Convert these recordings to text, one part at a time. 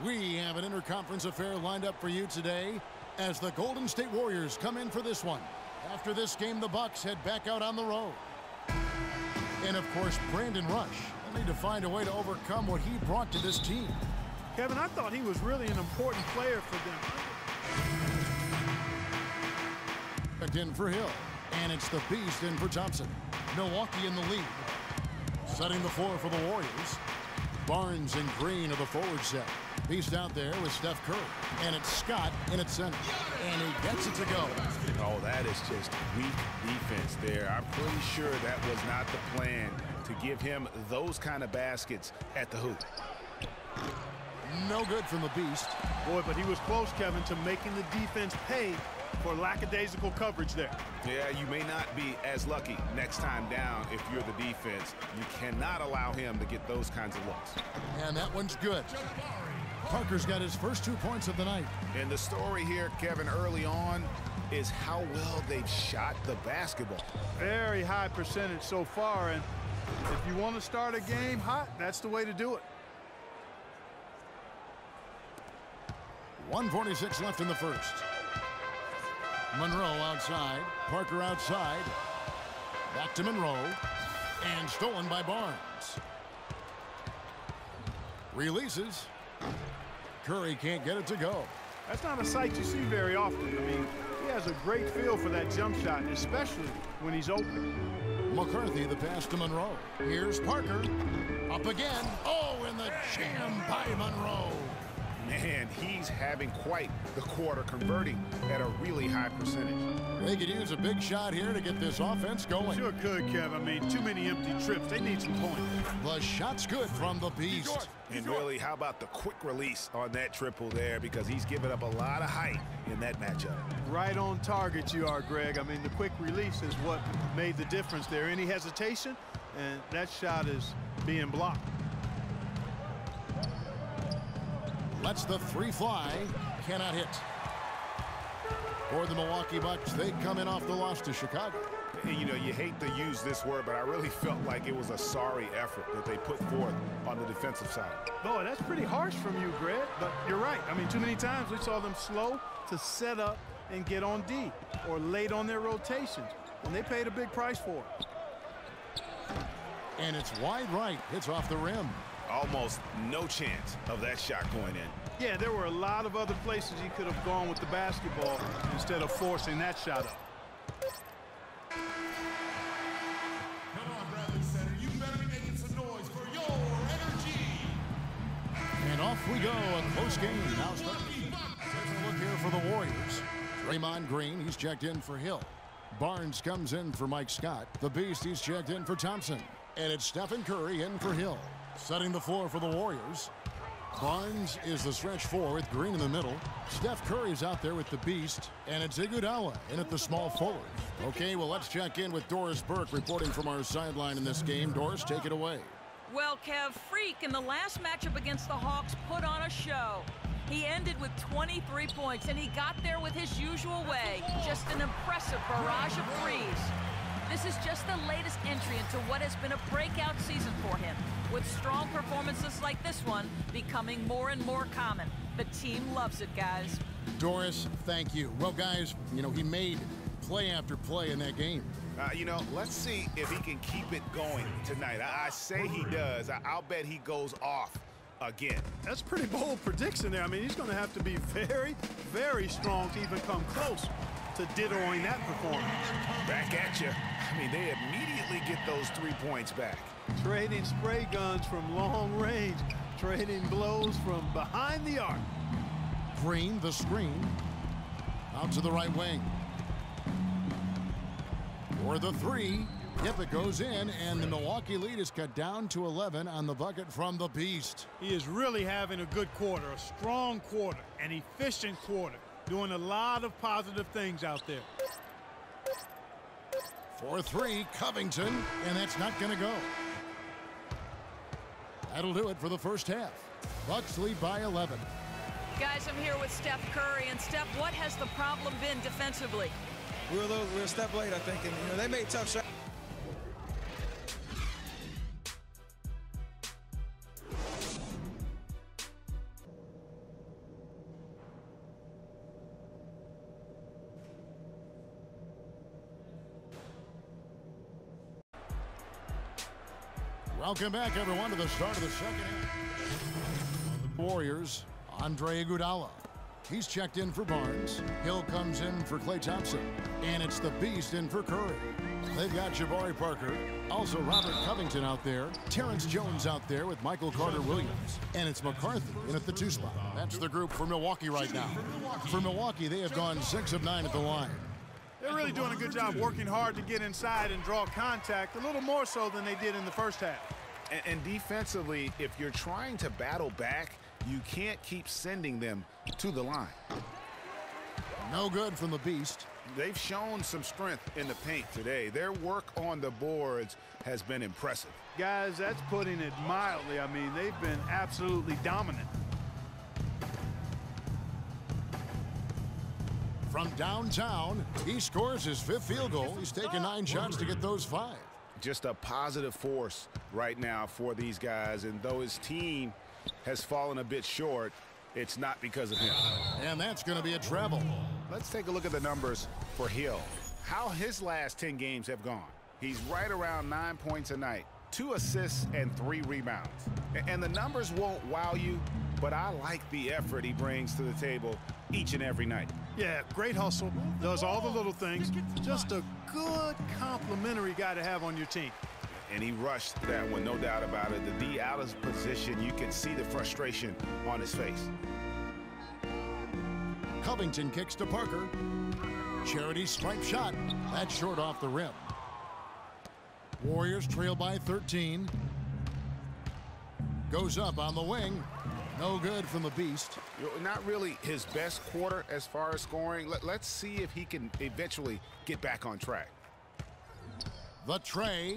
We have an interconference affair lined up for you today as the Golden State Warriors come in for this one. After this game, the Bucks head back out on the road. And, of course, Brandon Rush will need to find a way to overcome what he brought to this team. Kevin, I thought he was really an important player for them. Back in for Hill, and it's the Beast in for Thompson. Milwaukee in the lead. Setting the floor for the Warriors. Barnes and Green of the forward set. Beast out there with Steph Curry. And it's Scott in at center. And he gets it to go. Oh, that is just weak defense there. I'm pretty sure that was not the plan to give him those kind of baskets at the hoop. No good from the Beast. Boy, but he was close, Kevin, to making the defense pay for lackadaisical coverage there. Yeah, you may not be as lucky next time down if you're the defense. You cannot allow him to get those kinds of looks. And that one's good. Parker's got his first 2 points of the night. And the story here, Kevin, early on is how well they've shot the basketball. Very high percentage so far, and if you want to start a game hot, that's the way to do it. 1:46 left in the first. Monroe outside. Parker outside. Back to Monroe. And stolen by Barnes. Releases. Curry can't get it to go. That's not a sight you see very often. I mean, he has a great feel for that jump shot, especially when he's open. McCarthy the pass to Monroe. Here's Parker. Up again. Oh, and the jam by Monroe. Man, he's having quite the quarter, converting at a really high percentage. They could use a big shot here to get this offense going. Sure could, Kev. I mean, too many empty trips. They need some points. The shot's good from the Beast. And really, how about the quick release on that triple there? Because he's given up a lot of height in that matchup. Right on target you are, Greg. I mean, the quick release is what made the difference there. Any hesitation, and that shot is being blocked. Lets the three fly. Cannot hit. For the Milwaukee Bucks, they come in off the loss to Chicago. And, you know, you hate to use this word, but I really felt like it was a sorry effort that they put forth on the defensive side. Boy, that's pretty harsh from you, Greg, but you're right. I mean, too many times we saw them slow to set up and get on D or late on their rotations, and they paid a big price for it. And it's wide right. Hits off the rim. Almost no chance of that shot going in. Yeah, there were a lot of other places he could have gone with the basketball instead of forcing that shot up. Come on, Bradley Center. You better be making some noise for your energy. And off we go. A close game. Now taking a look here for the Warriors. Draymond Green, he's checked in for Hill. Barnes comes in for Mike Scott. The Beast, he's checked in for Thompson. And it's Stephen Curry in for Hill. Setting the floor for the Warriors. Barnes is the stretch four with Green in the middle. Steph Curry's out there with the Beast. And it's Iguodala in at the small forward. Okay, well, let's check in with Doris Burke reporting from our sideline in this game. Doris, take it away. Well, Kev, Freak in the last matchup against the Hawks put on a show. He ended with 23 points, and he got there with his usual way. Just an impressive barrage of threes. This is just the latest entry into what has been a breakout season for him, with strong performances like this one becoming more and more common. The team loves it, guys. Doris, thank you. Well, guys, you know, he made play after play in that game. You know, let's see if he can keep it going tonight. I say he does. I'll bet he goes off again. That's a pretty bold prediction there. I mean, he's going to have to be very, very strong to even come close to dittoing that performance. Back at you. I mean, they immediately get those 3 points back. Trading spray guns from long range, trading blows from behind the arc. Green, the screen. Out to the right wing. For the three. Yep, it goes in, and the Milwaukee lead is cut down to 11 on the bucket from the Beast. He is really having a good quarter, a strong quarter, an efficient quarter, doing a lot of positive things out there. For three, Covington, and that's not going to go. That'll do it for the first half. Bucks lead by 11. Guys, I'm here with Steph Curry, and Steph, what has the problem been defensively? We're a step late, I think, and you know, they made tough shots. Welcome back, everyone, to the start of the second half. Warriors, Andre Iguodala. He's checked in for Barnes. Hill comes in for Klay Thompson. And it's the Beast in for Curry. They've got Jabari Parker. Also Robert Covington out there. Terrence Jones out there with Michael Carter-Williams. And it's McCarthy in at the 2 spot. That's the group for Milwaukee right now. For Milwaukee, they have gone 6 of 9 at the line. They're really doing a good job working hard to get inside and draw contact, a little more so than they did in the first half. And defensively, if you're trying to battle back, you can't keep sending them to the line. No good from the Beast. They've shown some strength in the paint today. Their work on the boards has been impressive. Guys, that's putting it mildly. I mean, they've been absolutely dominant. From downtown, he scores his 5th field goal. He's taken 9 shots to get those 5. Just a positive force right now for these guys, and though his team has fallen a bit short, it's not because of him. And that's going to be a travel. Let's take a look at the numbers for Hill. How his last 10 games have gone. He's right around 9 points a night, 2 assists and 3 rebounds. And the numbers won't wow you, but I like the effort he brings to the table each and every night. Yeah, great hustle, does all the little things. Just a good complimentary guy to have on your team. And he rushed that one, no doubt about it. The D out of position, you can see the frustration on his face. Covington kicks to Parker. Charity stripe shot. That's short off the rim. Warriors trail by 13. Goes up on the wing. No good from the Beast. Not really his best quarter as far as scoring. Let's see if he can eventually get back on track. The Trey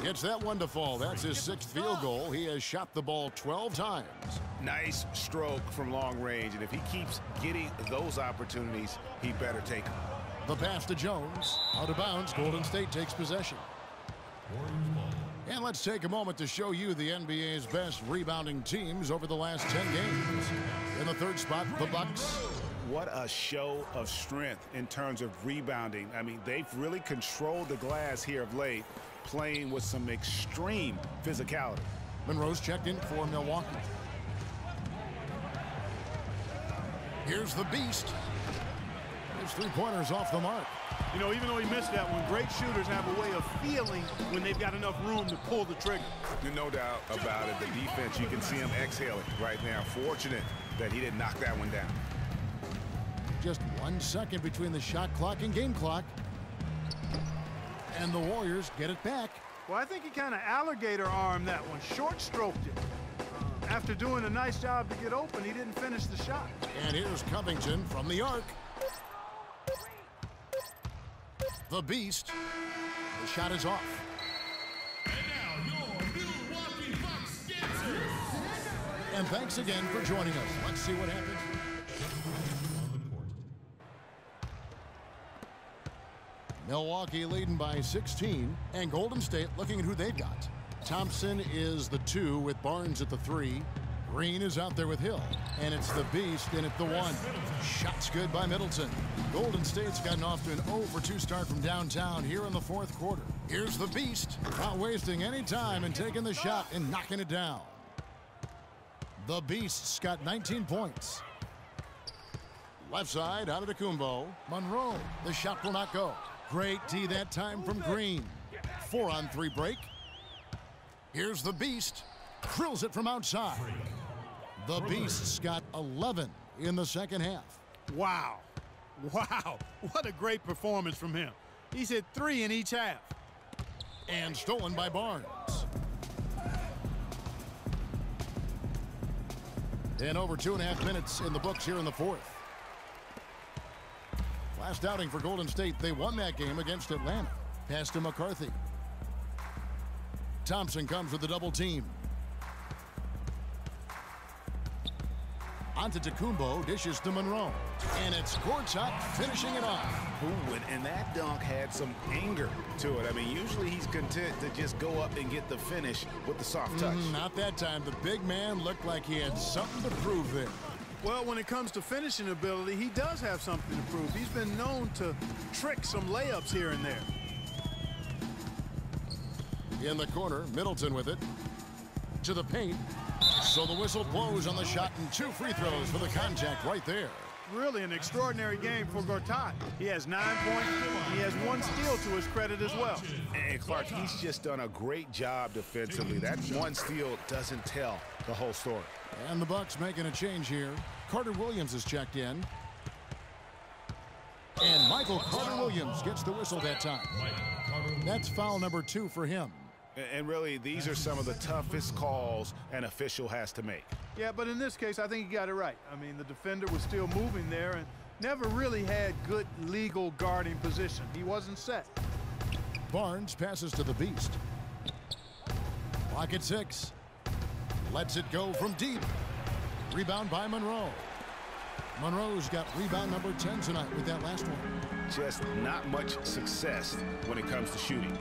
gets that one to fall. That's his 6th field goal. He has shot the ball 12 times. Nice stroke from long range, and if he keeps getting those opportunities, he better take them. The pass to Jones. Out of bounds. Golden State takes possession. And let's take a moment to show you the NBA's best rebounding teams over the last 10 games. In the 3rd spot, the Bucks. What a show of strength in terms of rebounding. I mean, they've really controlled the glass here of late, playing with some extreme physicality. Monroe's checked in for Milwaukee. Here's the Beast. His 3-pointers off the mark. You know, even though he missed that one, great shooters have a way of feeling when they've got enough room to pull the trigger. No doubt about it. The defense, you can see him exhaling right now. Fortunate that he didn't knock that one down. Just 1 second between the shot clock and game clock. And the Warriors get it back. Well, I think he kind of alligator armed that one, short stroked it. After doing a nice job to get open, he didn't finish the shot. And here's Covington from the arc. The Beast. The shot is off. And now your Milwaukee Bucks dancers. And thanks again for joining us. Let's see what happens. Milwaukee leading by 16, and Golden State looking at who they've got. Thompson is the 2 with Barnes at the 3. Green is out there with Hill, and it's the Beast in at the 1. Shots good by Middleton. Golden State's gotten off to an 0-for-2 start from downtown here in the 4th quarter. Here's the Beast, not wasting any time and taking the shot and knocking it down. The Beast's got 19 points. Left side, out of Antetokounmpo. Monroe, the shot will not go. Great D that time from Green. 4-on-3 break. Here's the Beast. Drills it from outside. The Beast's got 11 in the 2nd half. Wow. Wow. What a great performance from him. He's hit 3 in each half. And stolen by Barnes. And over 2.5 minutes in the books here in the 4th. Last outing for Golden State, they won that game against Atlanta. Pass to McCarthy. Thompson comes with the double team. Antetokounmpo dishes to Monroe. And it's Gortat finishing it off. Ooh, and that dunk had some anger to it. I mean, usually he's content to just go up and get the finish with the soft touch. Not that time. The big man looked like he had something to prove there. Well, when it comes to finishing ability, he does have something to prove. He's been known to trick some layups here and there. In the corner, Middleton with it. To the paint. So the whistle blows on the shot and 2 free throws for the contact right there. Really an extraordinary game for Gortat. He has 9 points. He has 1 steal to his credit as well. And Clark, he's just done a great job defensively. That 1 steal doesn't tell the whole story. And the Bucks making a change here. Carter Williams is checked in. And Michael Carter Williams gets the whistle that time. That's foul number 2 for him. And really, these are some of the toughest calls an official has to make. Yeah, but in this case, I think he got it right. I mean, the defender was still moving there and never really had good legal guarding position. He wasn't set. Barnes passes to the Beast. Pocket 6. Lets it go from deep. Rebound by Monroe. Monroe's got rebound number 10 tonight with that last one. Just not much success when it comes to shooting.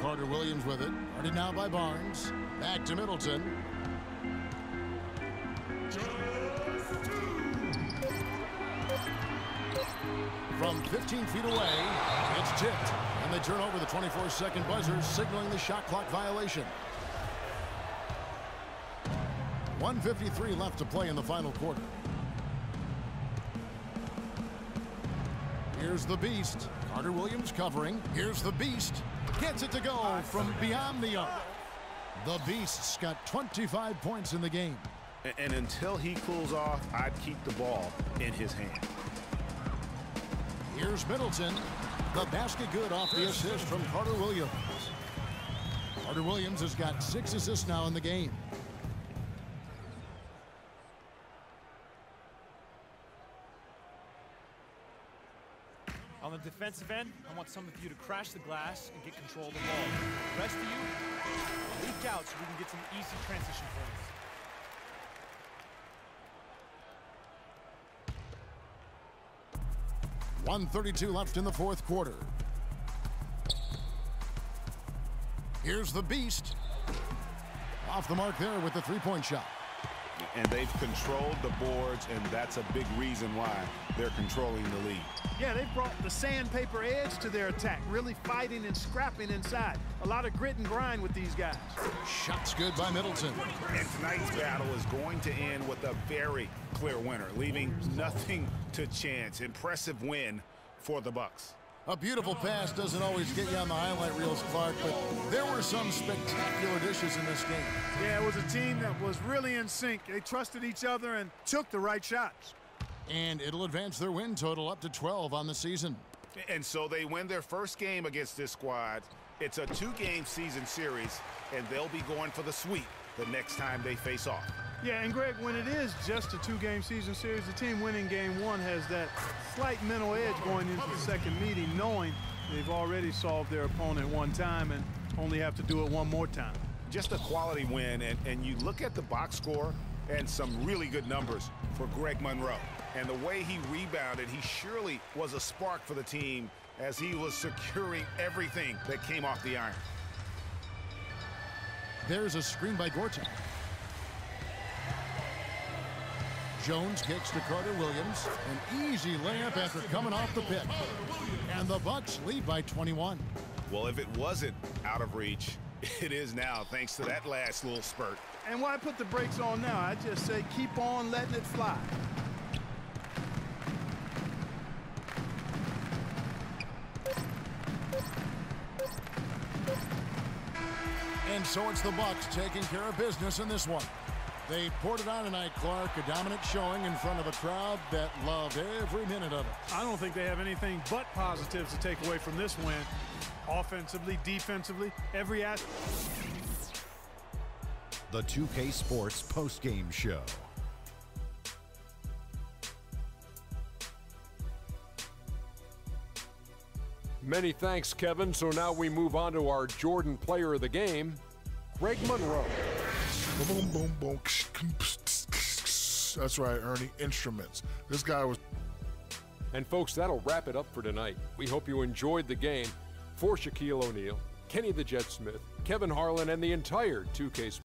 Carter Williams with it. Guarded now by Barnes. Back to Middleton. From 15 feet away, it's tipped. And they turn over the 24-second buzzer, signaling the shot clock violation. 1:53 left to play in the final quarter. Here's the Beast. Carter Williams covering. Here's the Beast. Gets it to go from beyond the arc. The Beast's got 25 points in the game. And until he cools off, I'd keep the ball in his hand. Here's Middleton. The basket good off the assist from Carter Williams. Carter Williams has got 6 assists now in the game. On the defensive end, I want some of you to crash the glass and get control of the ball. The rest of you, leak out so we can get some easy transition points. .132 left in the fourth quarter. Here's the Beast. Off the mark there with the three-point shot. And they've controlled the boards, and that's a big reason why they're controlling the lead. Yeah, they've brought the sandpaper edge to their attack, really fighting and scrapping inside. A lot of grit and grind with these guys. Shots good by Middleton. And tonight's battle is going to end with a very clear winner, leaving nothing to chance. Impressive win for the Bucks. A beautiful pass doesn't always get you on the highlight reels, Clark, but there were some spectacular dishes in this game. Yeah, it was a team that was really in sync. They trusted each other and took the right shots. And it'll advance their win total up to 12 on the season. And so they win their first game against this squad. It's a 2-game season series, and they'll be going for the sweep the next time they face off. Yeah, and Greg, when it is just a 2-game season series, the team winning game 1 has that slight mental edge going into the second meeting, knowing they've already solved their opponent one time and only have to do it one more time. Just a quality win, and you look at the box score and some really good numbers for Greg Monroe. And the way he rebounded, he surely was a spark for the team as he was securing everything that came off the iron. There's a screen by Gortat. Jones kicks to Carter Williams. An easy layup after coming off the pick. And the Bucks lead by 21. Well, if it wasn't out of reach, it is now, thanks to that last little spurt. And why put the brakes on now? I just say keep on letting it fly. And so it's the Bucks taking care of business in this one. They poured it on tonight, Clark. A dominant showing in front of a crowd that loved every minute of it. I don't think they have anything but positives to take away from this win. Offensively, defensively, every aspect. The 2K Sports postgame show. Many thanks, Kevin. So now we move on to our Jordan player of the game, Greg Monroe. Boom, boom, boom. That's right, Ernie. Instruments. This guy was... And folks, that'll wrap it up for tonight. We hope you enjoyed the game. For Shaquille O'Neal, Kenny the Jet Smith, Kevin Harlan, and the entire 2K Sports